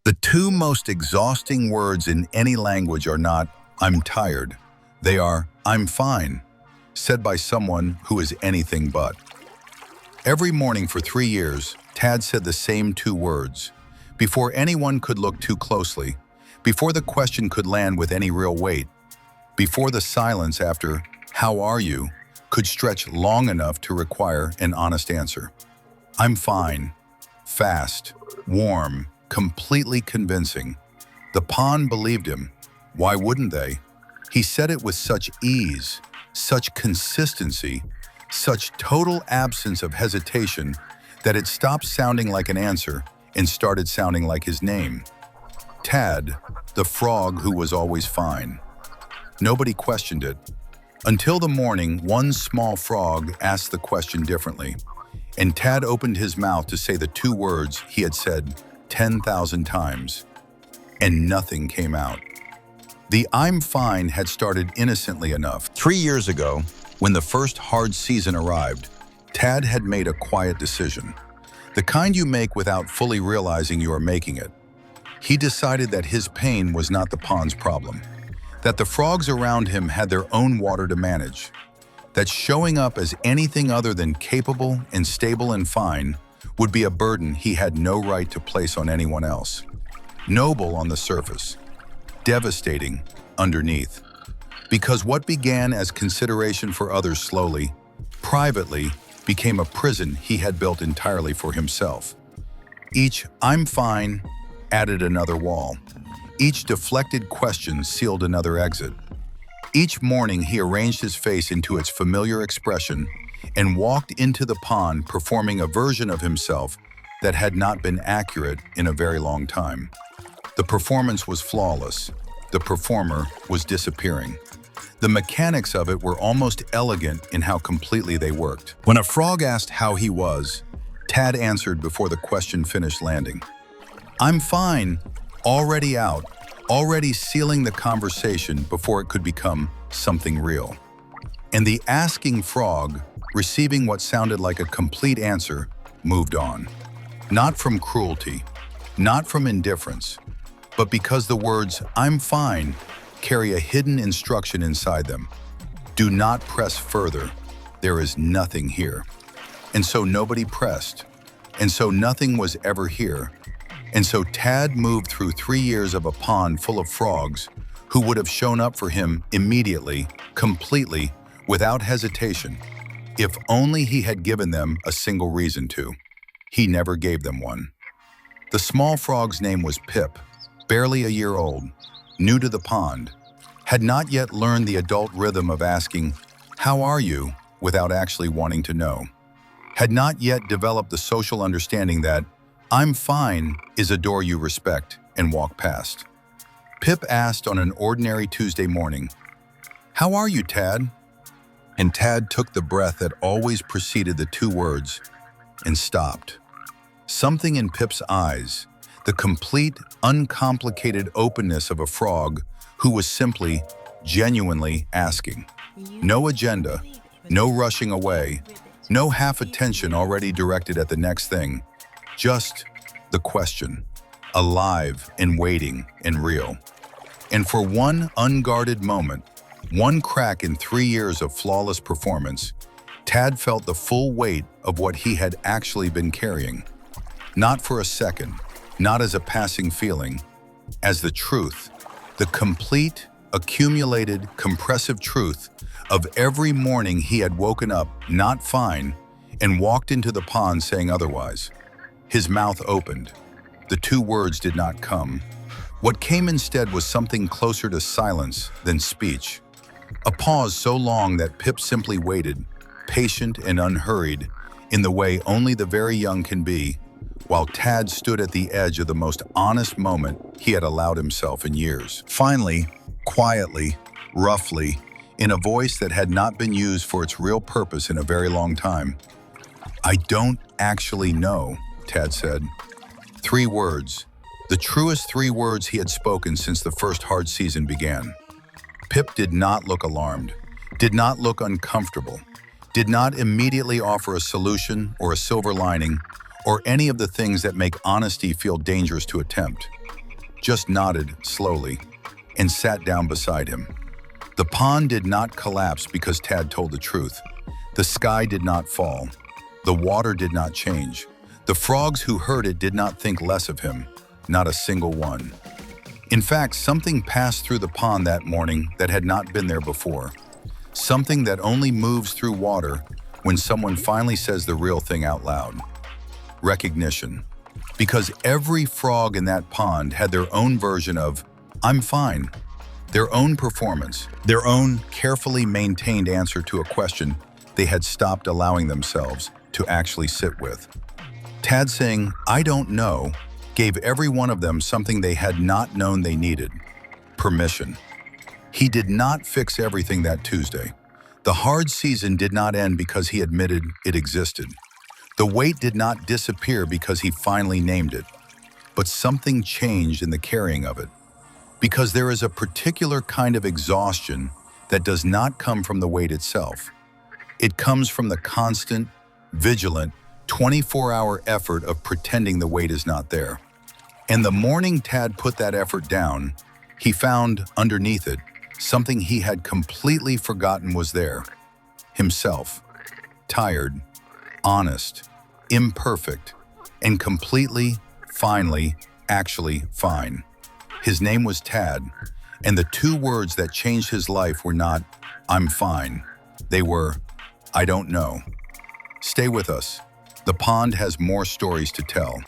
The two most exhausting words in any language are not, "I'm tired." They are, "I'm fine," said by someone who is anything but. Every morning for 3 years, Tad said the same two words. Before anyone could look too closely, before the question could land with any real weight, before the silence after, "How are you?" could stretch long enough to require an honest answer. "I'm fine." Fast, warm, completely convincing. The pond believed him. Why wouldn't they? He said it with such ease, such consistency, such total absence of hesitation that it stopped sounding like an answer and started sounding like his name. Tad, the frog who was always fine. Nobody questioned it. Until the morning, one small frog asked the question differently, and Tad opened his mouth to say the two words he had said 10,000 times, and nothing came out. The "I'm fine" had started innocently enough. 3 years ago, when the first hard season arrived, Tad had made a quiet decision, the kind you make without fully realizing you are making it. He decided that his pain was not the pond's problem, that the frogs around him had their own water to manage, that showing up as anything other than capable and stable and fine would be a burden he had no right to place on anyone else. Noble on the surface, devastating underneath. Because what began as consideration for others slowly, privately, became a prison he had built entirely for himself. Each "I'm fine" added another wall. Each deflected question sealed another exit. Each morning he arranged his face into its familiar expression and walked into the pond performing a version of himself that had not been accurate in a very long time. The performance was flawless. The performer was disappearing. The mechanics of it were almost elegant in how completely they worked. When a frog asked how he was, Tad answered before the question finished landing. "I'm fine," already out, already sealing the conversation before it could become something real. And the asking frog, receiving what sounded like a complete answer, moved on. Not from cruelty, not from indifference, but because the words "I'm fine" carry a hidden instruction inside them. Do not press further. There is nothing here. And so nobody pressed. And so nothing was ever here. And so Tad moved through 3 years of a pond full of frogs who would have shown up for him immediately, completely, without hesitation, if only he had given them a single reason to. He never gave them one. The small frog's name was Pip, barely a year old, new to the pond, had not yet learned the adult rhythm of asking, "How are you?" without actually wanting to know. Had not yet developed the social understanding that "I'm fine" is a door you respect and walk past. Pip asked on an ordinary Tuesday morning, "How are you, Tad?" And Tad took the breath that always preceded the two words and stopped. Something in Pip's eyes, the complete, uncomplicated openness of a frog who was simply, genuinely asking. No agenda, no rushing away, no half attention already directed at the next thing. Just the question, alive and waiting and real. And for one unguarded moment, one crack in 3 years of flawless performance, Tad felt the full weight of what he had actually been carrying. Not for a second, not as a passing feeling, as the truth, the complete, accumulated, compressive truth of every morning he had woken up not fine and walked into the pond saying otherwise. His mouth opened. The two words did not come. What came instead was something closer to silence than speech. A pause so long that Pip simply waited, patient and unhurried, in the way only the very young can be, while Tad stood at the edge of the most honest moment he had allowed himself in years. Finally, quietly, roughly, in a voice that had not been used for its real purpose in a very long time, "I don't actually know," Tad said. 3 words, the truest 3 words he had spoken since the first hard season began. Pip did not look alarmed, did not look uncomfortable, did not immediately offer a solution or a silver lining, or any of the things that make honesty feel dangerous to attempt. just nodded slowly and sat down beside him. The pond did not collapse because Tad told the truth. The sky did not fall. The water did not change. The frogs who heard it did not think less of him, not a single one. In fact, something passed through the pond that morning that had not been there before. Something that only moves through water when someone finally says the real thing out loud. Recognition. Because every frog in that pond had their own version of, "I'm fine." Their own performance, their own carefully maintained answer to a question they had stopped allowing themselves to actually sit with. Tad saying, "I don't know," gave every one of them something they had not known they needed: permission. He did not fix everything that Tuesday. The hard season did not end because he admitted it existed. The weight did not disappear because he finally named it. But something changed in the carrying of it. Because there is a particular kind of exhaustion that does not come from the weight itself. It comes from the constant, vigilant, 24-hour effort of pretending the weight is not there. And the morning Tad put that effort down, he found underneath it something he had completely forgotten was there. Himself. Tired, honest, imperfect, and completely, finally, actually fine. His name was Tad, and the two words that changed his life were not, "I'm fine." They were, "I don't know." Stay with us. The pond has more stories to tell.